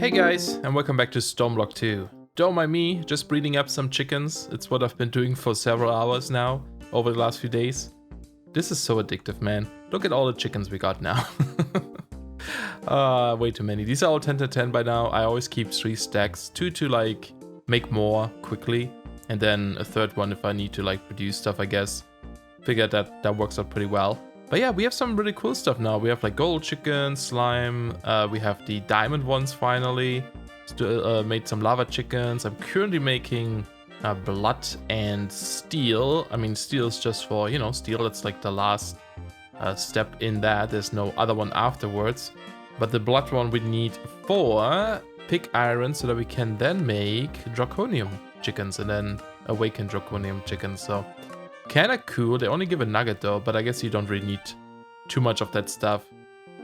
Hey guys, and welcome back to Stoneblock 2. Don't mind me, just breeding up some chickens. It's what I've been doing for several hours now, over the last few days. This is so addictive, man. Look at all the chickens we got now. Way too many. These are all 10 to 10 by now. I always keep 3 stacks, 2 to like make more quickly, and then a third one if I need to like produce stuff, I guess. Figured that works out pretty well. But yeah, we have some really cool stuff now. We have like gold chicken, slime, we have the diamond ones finally. Still made some lava chickens. I'm currently making blood and steel. I mean, steel is just for, you know, steel. That's like the last step in that. There's no other one afterwards. But the blood one we need for pig iron so that we can then make draconium chickens and then awaken draconium chickens. So kinda cool. They only give a nugget though, but I guess you don't really need too much of that stuff.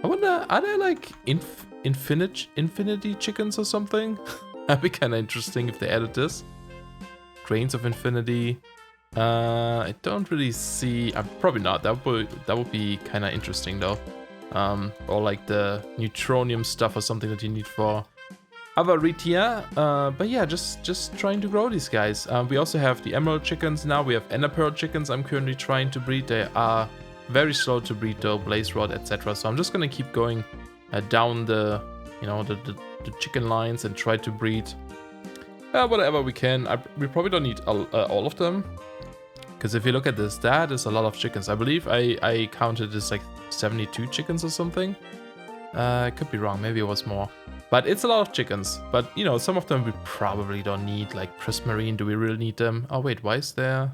I wonder, are there like infinity chickens or something? That'd be kinda interesting if they added this. Grains of infinity. I don't really see. Probably not. That would be kinda interesting though. Or like the neutronium stuff or something that you need for Avaritia, but yeah, just trying to grow these guys. We also have the emerald chickens now. We have ender pearl chickens I'm currently trying to breed. They are very slow to breed though, blaze rod, etc. So I'm just gonna keep going down the, you know, the chicken lines and try to breed whatever we can. We probably don't need all of them, because if you look at this, that is a lot of chickens. I believe I counted this like 72 chickens or something. I could be wrong, maybe it was more. But it's a lot of chickens. But, you know, some of them we probably don't need, like prismarine. Do we really need them? Oh, wait, why is there?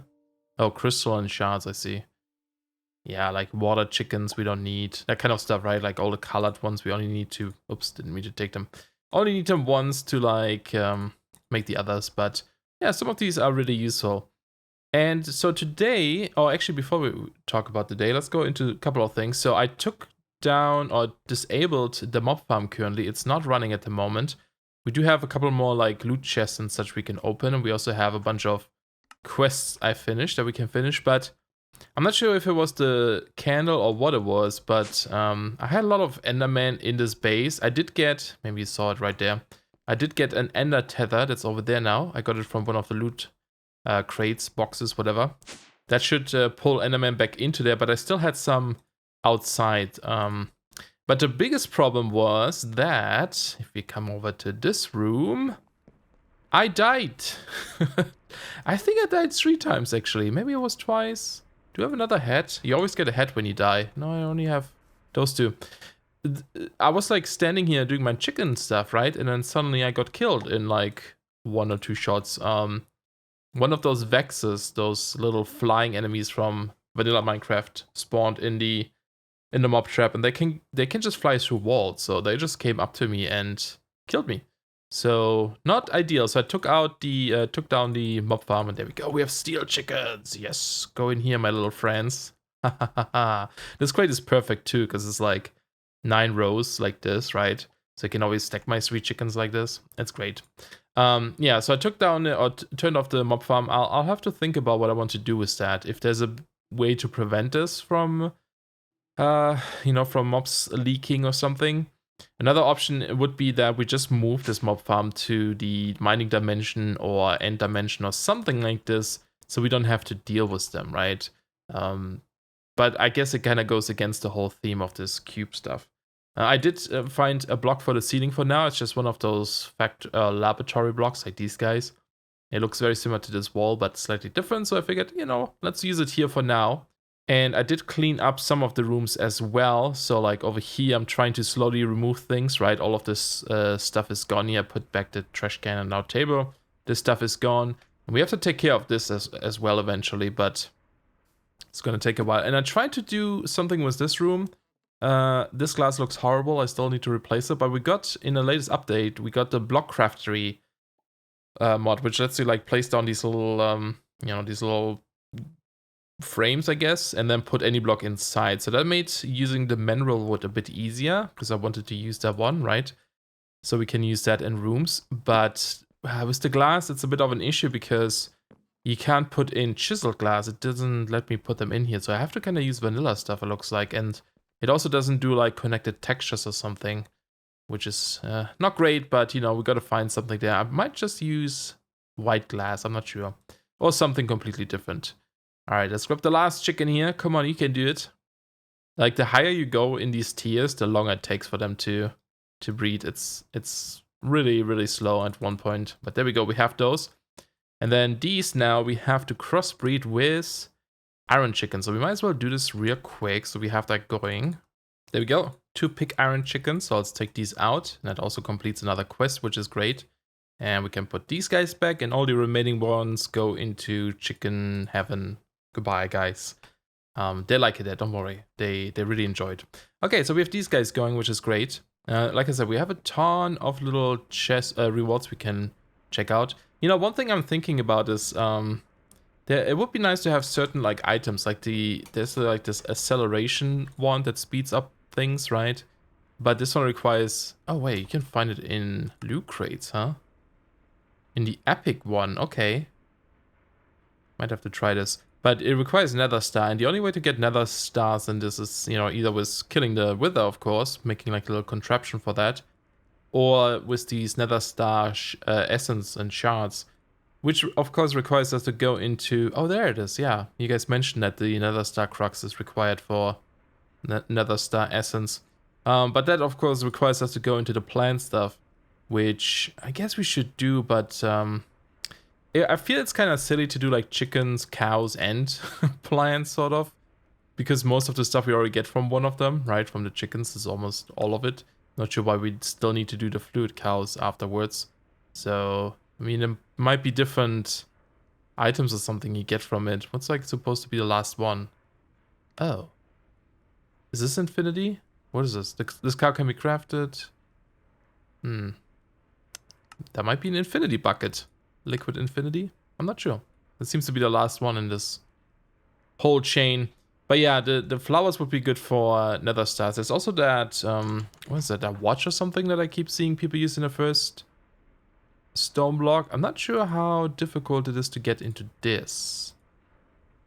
Oh, crystalline shards, I see. Yeah, like water chickens we don't need. That kind of stuff, right? Like all the colored ones we only need to... Oops, didn't mean to take them. Only need them once to, like, make the others. But, yeah, some of these are really useful. And so today... Oh, actually, before we talk about the day, let's go into a couple of things. So I took down or disabled the mob farm currently. It's not running at the moment. We do have a couple more like loot chests and such we can open, and we also have a bunch of quests I finished that we can finish, but I'm not sure if it was the candle or what it was, but I had a lot of enderman in this base. I did get, maybe you saw it right there, I did get an ender tether that's over there now. I got it from one of the loot crates, boxes, whatever. That should pull enderman back into there, but I still had some outside. But the biggest problem was that if we come over to this room, I died. I think I died 3 times actually. Maybe it was twice. Do you have another head? You always get a head when you die. No, I only have those 2. I was like standing here doing my chicken stuff, right? And then suddenly I got killed in like 1 or 2 shots. One of those Vexes, those little flying enemies from vanilla Minecraft, spawned in the mob trap, and they can just fly through walls, so they just came up to me and killed me. So not ideal. So I took down the mob farm, and there we go. We have steel chickens. Yes, go in here, my little friends. This crate is perfect too, because it's like 9 rows like this, right? So I can always stack my 3 chickens like this. It's great. Yeah, so I took down or turned off the mob farm. I'll have to think about what I want to do with that. If there's a way to prevent this from you know, from mobs leaking or something. Another option would be that we just move this mob farm to the mining dimension or end dimension or something like this, so we don't have to deal with them, right? But I guess it kind of goes against the whole theme of this cube stuff. I did find a block for the ceiling for now. It's just one of those laboratory blocks like these guys. It looks very similar to this wall, but slightly different, so I figured, you know, let's use it here for now. And I did clean up some of the rooms as well. So like over here, I'm trying to slowly remove things, right? All of this stuff is gone here. I put back the trash can and our table. This stuff is gone. And we have to take care of this as well eventually, but it's going to take a while. And I tried to do something with this room. This glass looks horrible. I still need to replace it. But we got, in the latest update, we got the block craftery mod, which lets you like place down these little, you know, these little frames, I guess, and then put any block inside. So that made using the mineral wood a bit easier, because I wanted to use that one, right? So we can use that in rooms. But with the glass, it's a bit of an issue because you can't put in chiseled glass. It doesn't let me put them in here. So I have to kind of use vanilla stuff, it looks like. And it also doesn't do like connected textures or something. which is not great, but you know, we got to find something there. I might just use white glass, I'm not sure. Or something completely different. All right, let's grab the last chicken here. Come on, you can do it. Like, the higher you go in these tiers, the longer it takes for them to breed. It's really, really slow at one point. But there we go, we have those. And then these now we have to crossbreed with iron chicken. So we might as well do this real quick so we have that going. There we go, 2 pig iron chickens. So let's take these out. And that also completes another quest, which is great. And we can put these guys back and all the remaining ones go into chicken heaven. Goodbye, guys. They like it there, don't worry. They really enjoyed. Okay, so we have these guys going, which is great. Like I said, we have a ton of little chest rewards we can check out. You know, one thing I'm thinking about is it would be nice to have certain like items, like there's like this acceleration one that speeds up things, right? But this one requires, oh wait, you can find it in loot crates, huh? In the epic one, okay. Might have to try this. But it requires nether star, and the only way to get nether stars in this is, you know, either with killing the wither, of course, making like a little contraption for that, or with these nether star essence and shards, which of course requires us to go into, oh there it is, yeah. You guys mentioned that the nether star crux is required for nether star essence. But that of course requires us to go into the plant stuff, which I guess we should do, but I feel it's kind of silly to do like chickens, cows, and plants, sort of. Because most of the stuff we already get from one of them, right? From the chickens is almost all of it. Not sure why we still need to do the fluid cows afterwards. So, I mean, it might be different items or something you get from it. What's like supposed to be the last one? Oh. Is this infinity? What is this? This cow can be crafted. That might be an infinity bucket. Liquid infinity? I'm not sure. That seems to be the last one in this whole chain. But yeah, the flowers would be good for nether stars. There's also that, what is that, that watch or something that I keep seeing people use in the first Stoneblock. I'm not sure how difficult it is to get into this.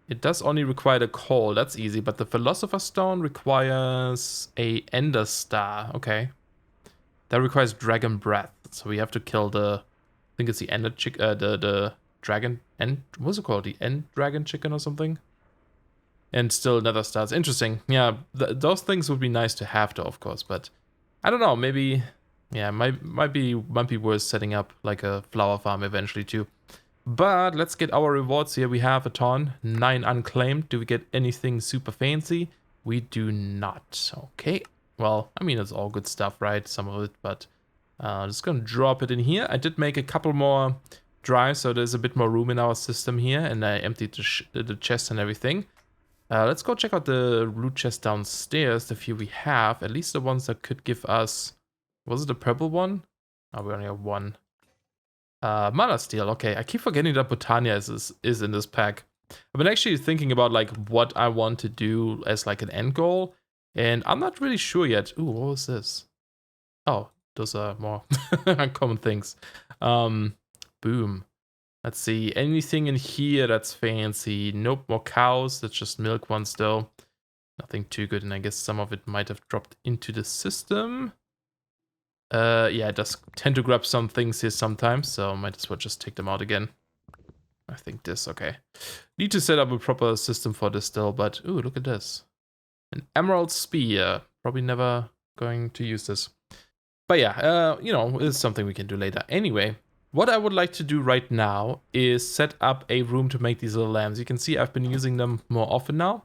It does only require the coal, that's easy, but the Philosopher's Stone requires a Ender Star, okay. That requires Dragon Breath, so we have to kill the, I think it's the Ender the Dragon, what's it called, the End Dragon Chicken or something? And still nether stars. Interesting. Yeah, those things would be nice to have though, of course, but I don't know, maybe, yeah, might be worth setting up like a flower farm eventually too. But let's get our rewards here. We have a ton, 9 unclaimed. Do we get anything super fancy? We do not. Okay, well, I mean, it's all good stuff, right? Some of it, but just gonna drop it in here. I did make a couple more drives, so there's a bit more room in our system here, and I emptied the chest and everything. Let's go check out the loot chest downstairs, the few we have, at least the ones that could give us, was it the purple one? Oh, we only have one. Mana Steel, okay. I keep forgetting that Botania is in this pack. I've been actually thinking about like what I want to do as like an end goal, and I'm not really sure yet. Ooh, what was this? Oh, those are more uncommon things. Boom. Let's see, anything in here that's fancy? Nope, more cows, that's just milk ones though. Nothing too good, and I guess some of it might have dropped into the system. Yeah, it does tend to grab some things here sometimes, so might as well just take them out again. I think this, okay. Need to set up a proper system for this still, but ooh, look at this. An emerald spear. Probably never going to use this. But yeah, you know, it's something we can do later. Anyway, what I would like to do right now is set up a room to make these little lamps. You can see I've been using them more often now.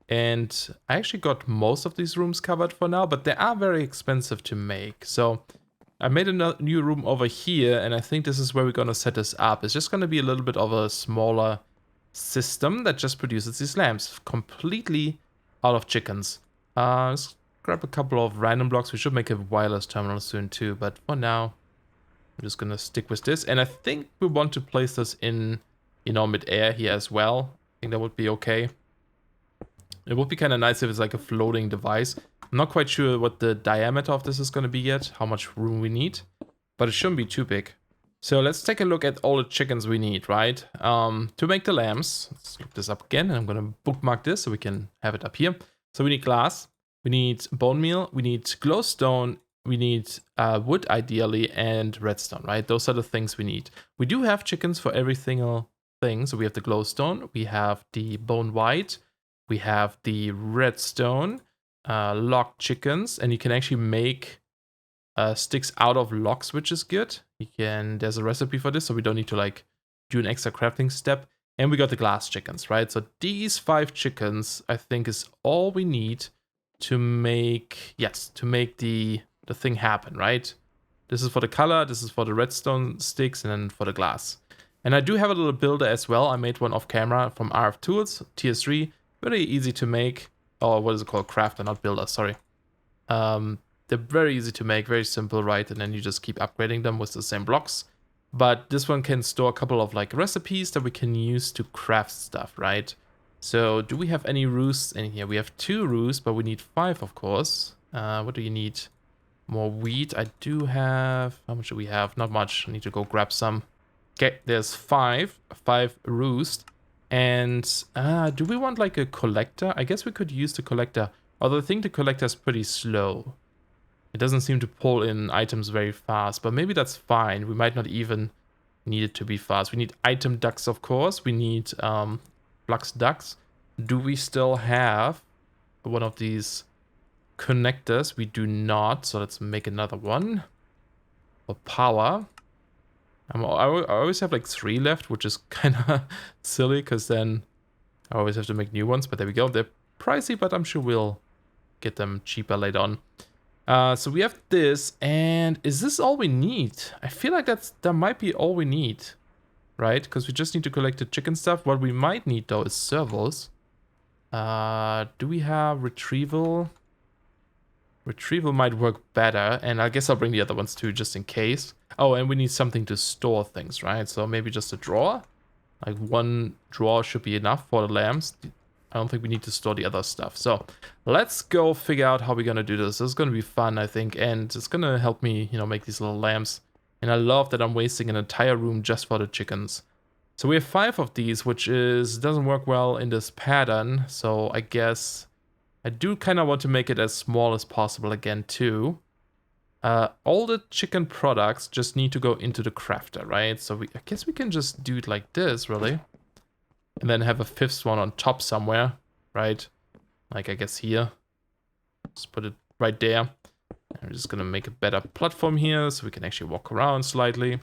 And I actually got most of these rooms covered for now, but they are very expensive to make. So I made a new room over here, and I think this is where we're going to set this up. It's just going to be a little bit of a smaller system that just produces these lamps completely out of chickens. Let's grab a couple of random blocks. We should make a wireless terminal soon too, but for now, I'm just gonna stick with this, and I think we want to place this in, you know, mid-air here as well. I think that would be okay. It would be kind of nice if it's like a floating device. I'm not quite sure what the diameter of this is going to be yet, how much room we need, but it shouldn't be too big. So let's take a look at all the chickens we need, right? To make the lamps, let's look this up again, and I'm gonna bookmark this so we can have it up here. So we need glass, we need bone meal, we need glowstone, we need wood ideally and redstone, right? Those are the things we need. We do have chickens for every single thing. So we have the glowstone, we have the bone white, we have the redstone, locked chickens, and you can actually make sticks out of logs, which is good. There's a recipe for this, so we don't need to like do an extra crafting step. And we got the glass chickens, right? So these 5 chickens, I think, is all we need to make, the thing happen, right? This is for the color, this is for the redstone sticks, and then for the glass. And I do have a little builder as well. I made one off camera from RF Tools, tier 3. Very easy to make. Or what is it called? Crafter, not builder, sorry. They're very easy to make, very simple, right? And then you just keep upgrading them with the same blocks. But this one can store a couple of like recipes that we can use to craft stuff, right? So do we have any roosts in here? We have 2 roosts, but we need 5, of course. What do you need? More wheat. I do have... How much do we have? Not much. I need to go grab some. Okay, there's 5 roosts. And do we want like a collector? I guess we could use the collector. Although I think the collector is pretty slow. It doesn't seem to pull in items very fast, but maybe that's fine. We might not even need it to be fast. We need item ducks, of course. We need flux ducks. Do we still have one of these connectors? We do not, so let's make another one. For power. I always have like 3 left, which is kind of silly, because then I always have to make new ones, but there we go. They're pricey, but I'm sure we'll get them cheaper later on. So we have this, and is this all we need? I feel like that might be all we need, right? Because we just need to collect the chicken stuff. What we might need though is servos. Do we have retrieval? Retrieval might work better, and I guess I'll bring the other ones too, just in case. Oh, and we need something to store things, right? So maybe just a drawer. Like 1 drawer should be enough for the lambs. I don't think we need to store the other stuff. So let's go figure out how we're going to do this. This is going to be fun, I think. And it's going to help me, make these little lamps. And I love that I'm wasting an entire room just for the chickens. So we have 5 of these, which doesn't work well in this pattern. So I guess I do kind of want to make it as small as possible again, too. All the chicken products just need to go into the crafter, right? So I guess we can just do it like this, really. And then have a 5th one on top somewhere, right? Like, I guess here. Just put it right there. And we're just gonna make a better platform here so we can actually walk around slightly.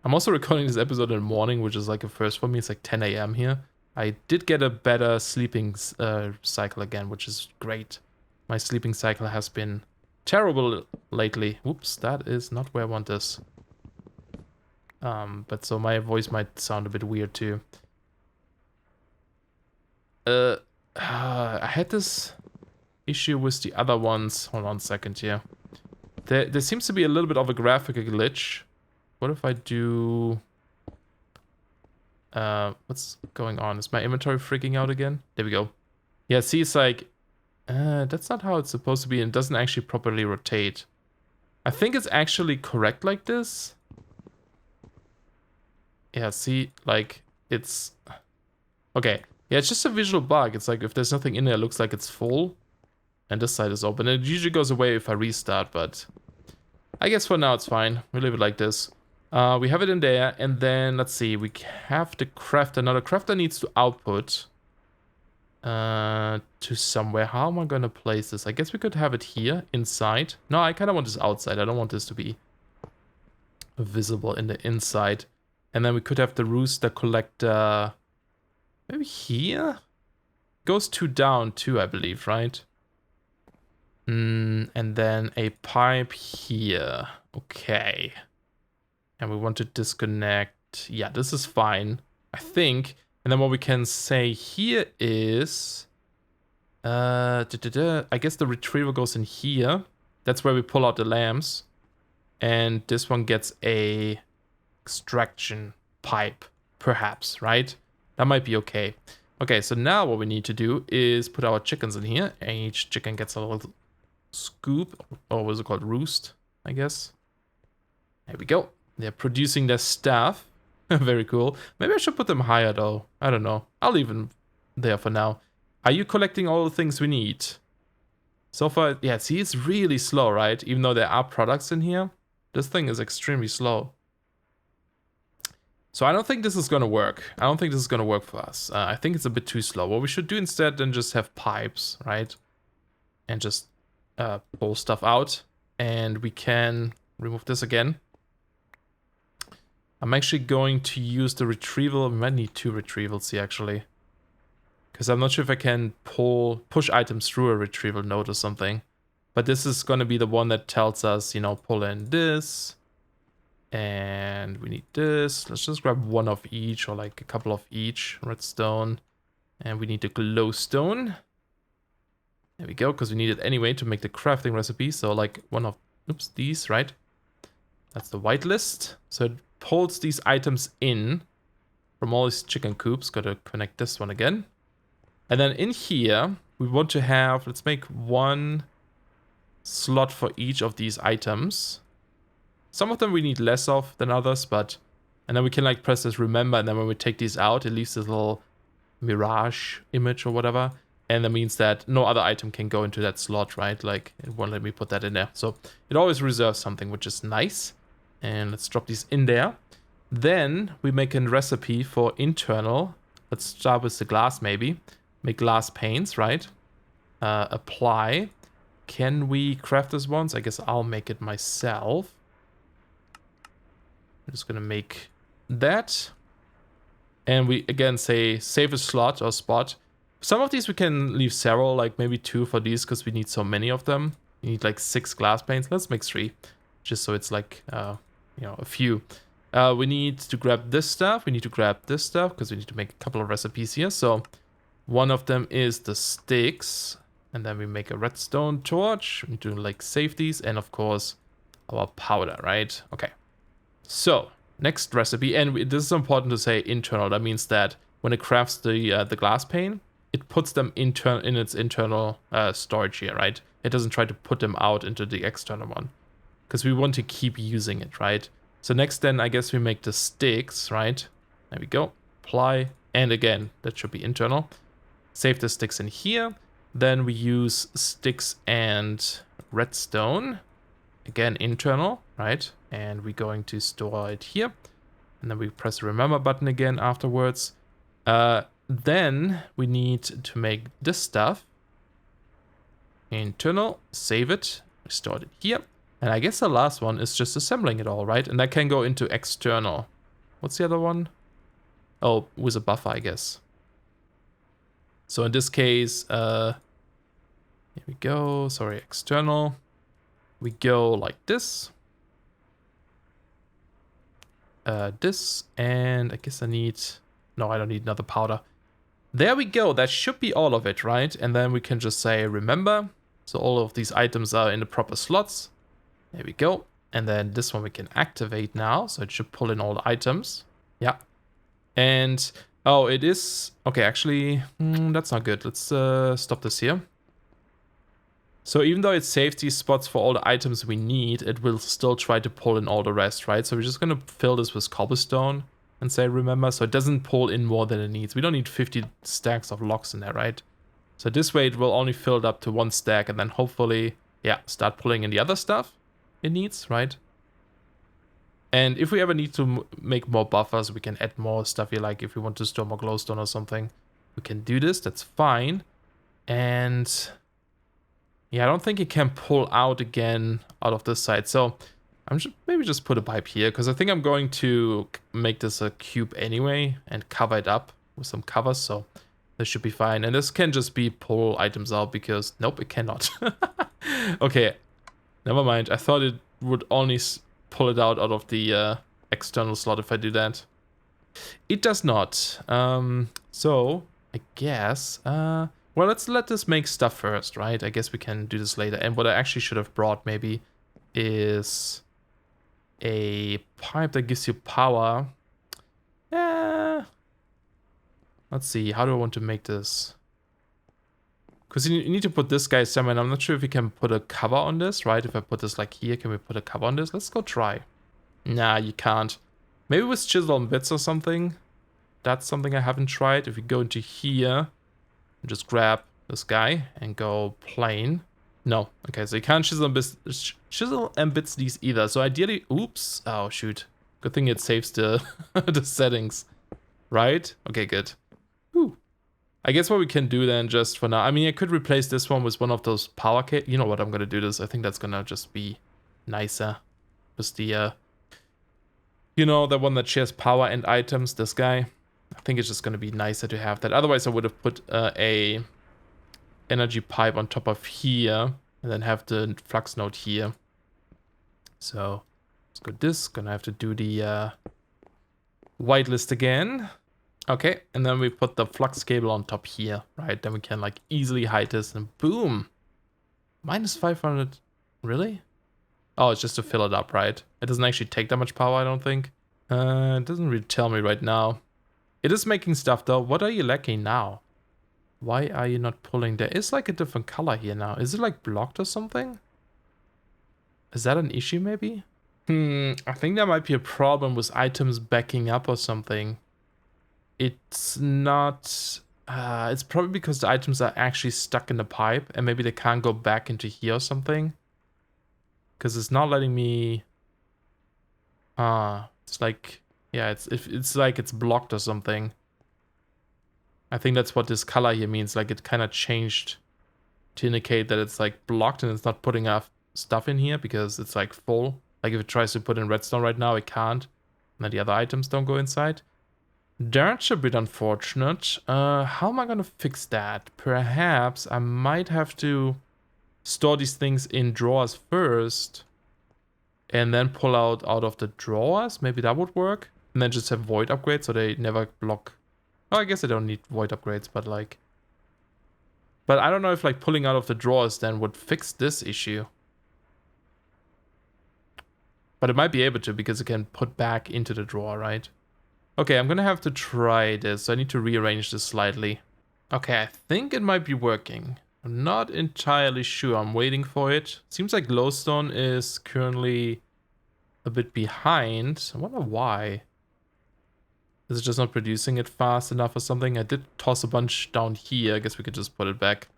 I'm also recording this episode in the morning, which is like a first for me. It's like 10 a.m. here. I did get a better sleeping cycle again, which is great. My sleeping cycle has been terrible lately. Whoops, that is not where I want this. But so my voice might sound a bit weird too. I had this issue with the other ones. Hold on a second here. There seems to be a little bit of a graphical glitch. What if I do... what's going on? Is my inventory freaking out again? There we go. Yeah, see, it's like... that's not how it's supposed to be, and it doesn't actually properly rotate. I think it's actually correct like this. Yeah, see, like, it's... Okay. Yeah, it's just a visual bug. It's like if there's nothing in there, it looks like it's full. And this side is open. It usually goes away if I restart, but... I guess for now it's fine. We'll leave it like this. We have it in there, and then, let's see, we have the crafter. Now, the crafter needs to output to somewhere. How am I going to place this? I guess we could have it here, inside. No, I kind of want this outside. I don't want this to be visible in the inside. And then we could have the rooster collector... Maybe here? Goes 2 down too, I believe, right? And then a pipe here. Okay. And we want to disconnect. Yeah, this is fine, I think. And then what we can say here is... I guess the retriever goes in here. That's where we pull out the lamps. And this one gets a extraction pipe, perhaps, right? That might be okay. Okay, so now what we need to do is put our chickens in here. And each chicken gets a little scoop. Or what is it called? Roost, I guess. There we go. They're producing their stuff. Very cool. Maybe I should put them higher, though. I don't know. I'll leave them there for now. Are you collecting all the things we need? So far, yeah, see, it's really slow, right? Even though there are products in here, this thing is extremely slow. So I don't think this is going to work. I don't think this is going to work for us. I think it's a bit too slow. What we should do instead then just have pipes, right? And just pull stuff out. And we can remove this again. I'm actually going to use the retrieval. We might need 2 retrievals here, actually. Because I'm not sure if I can push items through a retrieval node or something. But this is going to be the one that tells us, you know, pull in this. And we need this. Let's just grab 1 of each, or like a couple of each. Redstone. And we need the glowstone. There we go, because we need it anyway to make the crafting recipe. So like 1 of, oops, these, right? That's the whitelist. So it pulls these items in from all these chicken coops. Got to connect this one again. And then in here, we want to have, let's make 1 slot for each of these items. Some of them we need less of than others, but... And then we can like press this remember, and then when we take these out, it leaves this little mirage image or whatever. And that means that no other item can go into that slot, right? Like, it won't let me put that in there. So it always reserves something, which is nice. And let's drop these in there. Then we make a recipe for internal. Let's start with the glass, maybe. Make glass panes, right? Apply. Can we craft this once? I guess I'll make it myself. I'm just gonna make that. And we again say save a slot or spot. Some of these we can leave several, like maybe 2 for these because we need so many of them. We need like 6 glass panes. Let's make 3, just so it's like you know, a few. We need to grab this stuff. We need to grab this stuff because we need to make a couple of recipes here. So one of them is the sticks, and then we make a redstone torch. We need to like save these, and of course our powder, right? Okay. So next recipe, and this is important to say internal. That means that when it crafts the glass pane, it puts them in its internal storage here, right? It doesn't try to put them out into the external one because we want to keep using it, right? So next then I guess we make the sticks, right? There we go. Apply, and again that should be internal. Save the sticks in here. Then we use sticks and redstone. Again, internal, right? And we're going to store it here. And then we press the remember button again afterwards. Then we need to make this stuff. Internal, save it, restore it here. And I guess the last one is just assembling it all, right? And that can go into external. What's the other one? Oh, with a buffer, I guess. So in this case, here we go. Sorry, external. We go like this. This, and I guess I need... No, I don't need another powder. There we go. That should be all of it, right? And then we can just say remember. So all of these items are in the proper slots. There we go. And then this one we can activate now. So it should pull in all the items. Yeah. And, oh, it is... Okay, actually, that's not good. Let's stop this here. So even though it saves these spots for all the items we need, it will still try to pull in all the rest, right? So we're just going to fill this with cobblestone and say remember. So it doesn't pull in more than it needs. We don't need 50 stacks of blocks in there, right? So this way it will only fill it up to 1 stack and then hopefully, yeah, start pulling in the other stuff it needs, right? And if we ever need to make more buffers, we can add more stuff here. Like if we want to store more glowstone or something, we can do this. That's fine. And... yeah, I don't think it can pull out again out of this side. So I'm just maybe just put a pipe here because I think I'm going to make this a cube anyway and cover it up with some covers. So this should be fine. And this can just be pull items out because nope, it cannot. Okay, never mind. I thought it would only pull it out of the external slot if I do that. It does not. So I guess... well, let's let this make stuff first, right? I guess we can do this later. And what I actually should have brought maybe is a pipe that gives you power. Let's see, how do I want to make this? Because you need to put this guy somewhere, and I'm not sure if we can put a cover on this, right? If I put this like here, can we put a cover on this? Let's go try. Nah, you can't. Maybe with chisel and bits or something. That's something I haven't tried. If we go into here... just grab this guy and go plain. No. Okay, so you can't chisel and bits these either. So ideally, oops. Oh, shoot. Good thing it saves the, the settings. Right? Okay, good. Whew. I guess what we can do then just for now, I mean, I could replace this one with one of those power cables. You know what, I'm going to do this. I think that's going to just be nicer. With the, you know, the one that shares power and items, this guy. I think it's just going to be nicer to have that. Otherwise, I would have put a energy pipe on top of here and then have the flux node here. So let's go this. Gonna have to do the whitelist again. Okay, and then we put the flux cable on top here, right? Then we can like easily hide this and boom. Minus 500. Really? Oh, it's just to fill it up, right? It doesn't actually take that much power, I don't think. It doesn't really tell me right now. It is making stuff though. What are you lacking now? Why are you not pulling? There is like a different color here now. Is it like blocked or something? Is that an issue maybe? I think there might be a problem with items backing up or something. It's not... it's probably because the items are actually stuck in the pipe and maybe they can't go back into here or something. Because it's not letting me... it's like... Yeah, it's like it's blocked or something. I think that's what this color here means. Like it kind of changed to indicate that it's like blocked and it's not putting enough stuff in here because it's like full. Like if it tries to put in redstone right now, it can't. And then the other items don't go inside. That's a bit unfortunate. How am I going to fix that? Perhaps I might have to store these things in drawers first. And then pull out of the drawers. Maybe that would work. And then just have void upgrades so they never block. Oh, I guess I don't need void upgrades, but like... But I don't know if like pulling out of the drawers then would fix this issue. But it might be able to because it can put back into the drawer, right? Okay, I'm gonna have to try this. So I need to rearrange this slightly. Okay, I think it might be working. I'm not entirely sure. I'm waiting for it. Seems like glowstone is currently a bit behind. I wonder why. Is it just not producing it fast enough or something? I did toss a bunch down here. I guess we could just put it back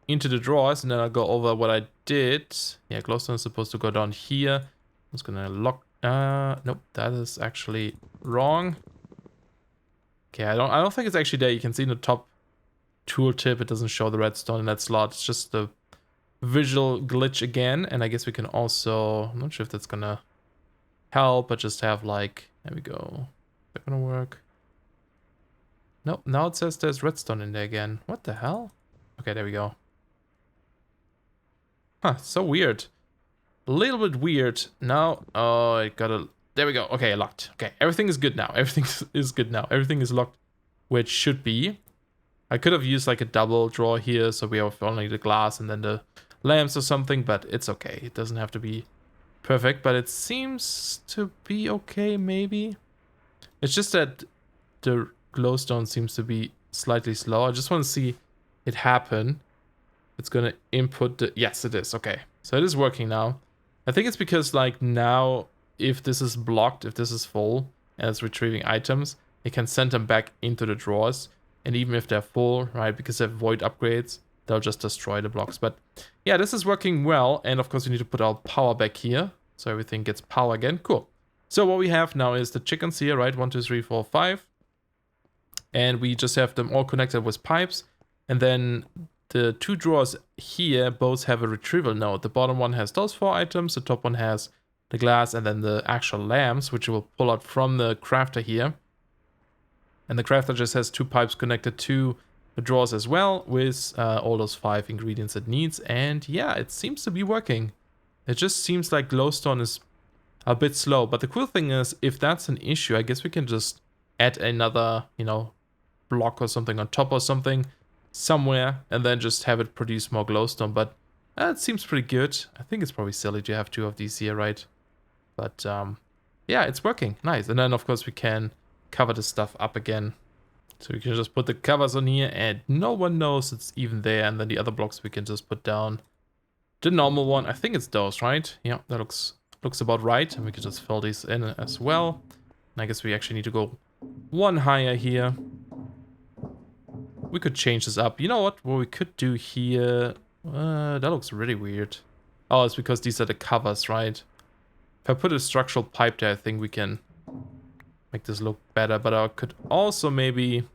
into the drawers and then I'll go over what I did. Yeah, glowstone is supposed to go down here. I'm just gonna lock... nope, that is actually wrong. Okay, I don't think it's actually there. You can see in the top tooltip, it doesn't show the redstone in that slot. It's just the visual glitch again. And I guess we can also... I'm not sure if that's gonna help, but just have like... There we go. Is that gonna work? Nope, now it says there's redstone in there again. What the hell? Okay, there we go. Huh, so weird. A little bit weird. Now, oh, I gotta... There we go. Okay, locked. Okay, everything is good now. Everything is good now. Everything is locked where it should be. I could have used like a double drawer here, so we have only the glass and then the lamps or something, but it's okay. It doesn't have to be perfect, but it seems to be okay, maybe. It's just that the glowstone seems to be slightly slow. I just want to see it happen. It's going to input the... Yes, it is. Okay. So it is working now. I think it's because like now, if this is blocked, if this is full and it's retrieving items, it can send them back into the drawers. And even if they're full, right, because they have void upgrades, they'll just destroy the blocks. But yeah, this is working well. And of course, we need to put our power back here. So everything gets power again. Cool. So what we have now is the chickens here, right? 1, 2, 3, 4, 5. And we just have them all connected with pipes. And then the two drawers here both have a retrieval node. The bottom one has those 4 items. The top one has the glass and then the actual lamps, which we'll pull out from the crafter here. And the crafter just has 2 pipes connected to the drawers as well with all those 5 ingredients it needs. And yeah, it seems to be working. It just seems like glowstone is a bit slow. But the cool thing is, if that's an issue, I guess we can just add another, you know, block or something on top or something somewhere and then just have it produce more glowstone. But it seems pretty good. I think it's probably silly to have 2 of these here, right? But yeah, it's working. Nice. And then, of course, we can cover this stuff up again. So we can just put the covers on here and no one knows it's even there. And then the other blocks we can just put down the normal one. I think it's those, right? Yeah, that looks about right. And we can just fill these in as well. And I guess we actually need to go 1 higher here. We could change this up. You know what we could do here? That looks really weird. Oh, it's because these are the covers, right? If I put a structural pipe there, I think we can make this look better. But I could also maybe,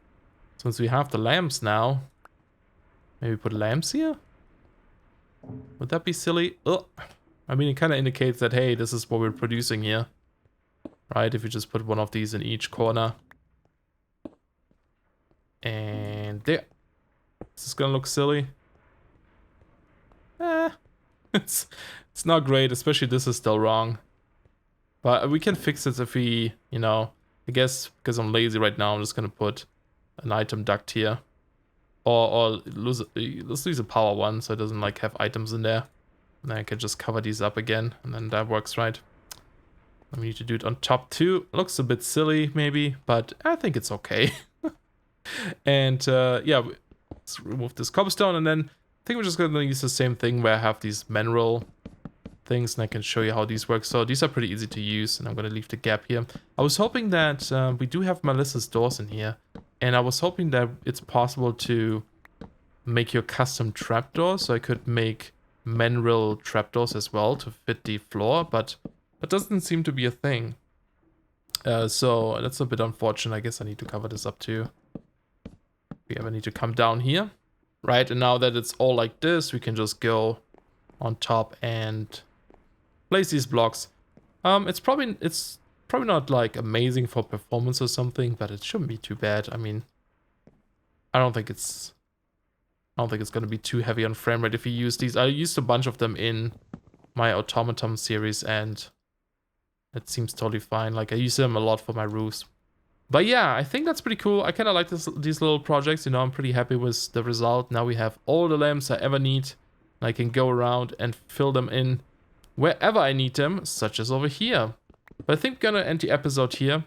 since we have the lamps now, maybe put lamps here? Would that be silly? Ugh. I mean, it kind of indicates that, hey, this is what we're producing here. Right? If you just put one of these in each corner. And there. Is this gonna look silly? It's not great, especially this is still wrong. But we can fix it if we, you know, I guess because I'm lazy right now, I'm just gonna put an item duct here. Or let's use a power one so it doesn't like have items in there. And then I can just cover these up again, and then that works, right? And we need to do it on top too. Looks a bit silly maybe, but I think it's okay. And yeah, let's remove this cobblestone, and then I think we're just gonna use the same thing where I have these mineral things, and I can show you how these work. So these are pretty easy to use, and I'm gonna leave the gap here. I was hoping that we do have Melissa's doors in here, and I was hoping that it's possible to make your custom trapdoors, so I could make mineral trapdoors as well to fit the floor, but that doesn't seem to be a thing. So that's a bit unfortunate. I guess I need to cover this up too. We ever need to come down here, right? And now that it's all like this, we can just go on top and place these blocks. It's probably not like amazing for performance or something, but it shouldn't be too bad. I mean, I don't think it's gonna be too heavy on frame rate if you use these. I used a bunch of them in my automaton series, and it seems totally fine. Like I use them a lot for my roofs. But yeah, I think that's pretty cool. I kind of like these little projects. You know, I'm pretty happy with the result. Now we have all the lamps I ever need. I can go around and fill them in wherever I need them, such as over here. But I think I'm gonna end the episode here.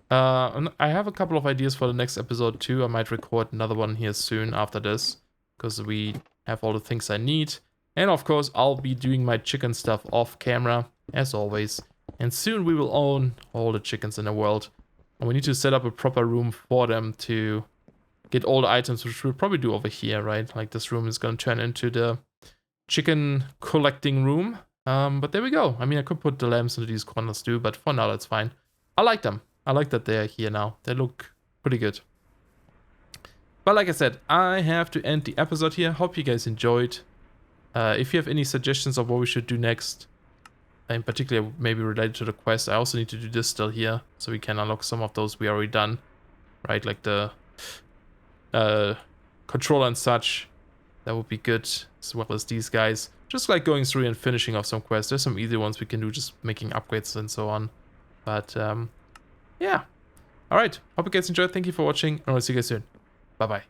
And I have a couple of ideas for the next episode too. I might record another one here soon after this, because we have all the things I need. And of course, I'll be doing my chicken stuff off camera, as always. And soon we will own all the chickens in the world. And we need to set up a proper room for them to get all the items, which we'll probably do over here, right? Like this room is going to turn into the chicken collecting room. But there we go. I mean, I could put the lamps into these corners too, but for now, that's fine. I like them. I like that they're here now. They look pretty good. But like I said, I have to end the episode here. Hope you guys enjoyed. If you have any suggestions of what we should do next, in particular maybe related to the quest, I also need to do this still here, so we can unlock some of those we already done, right? Like the controller and such. That would be good, as well as these guys. Just like going through and finishing off some quests. There's some easy ones we can do, just making upgrades and so on. But yeah. Alright, hope you guys enjoyed. Thank you for watching, and I'll see you guys soon. Bye bye.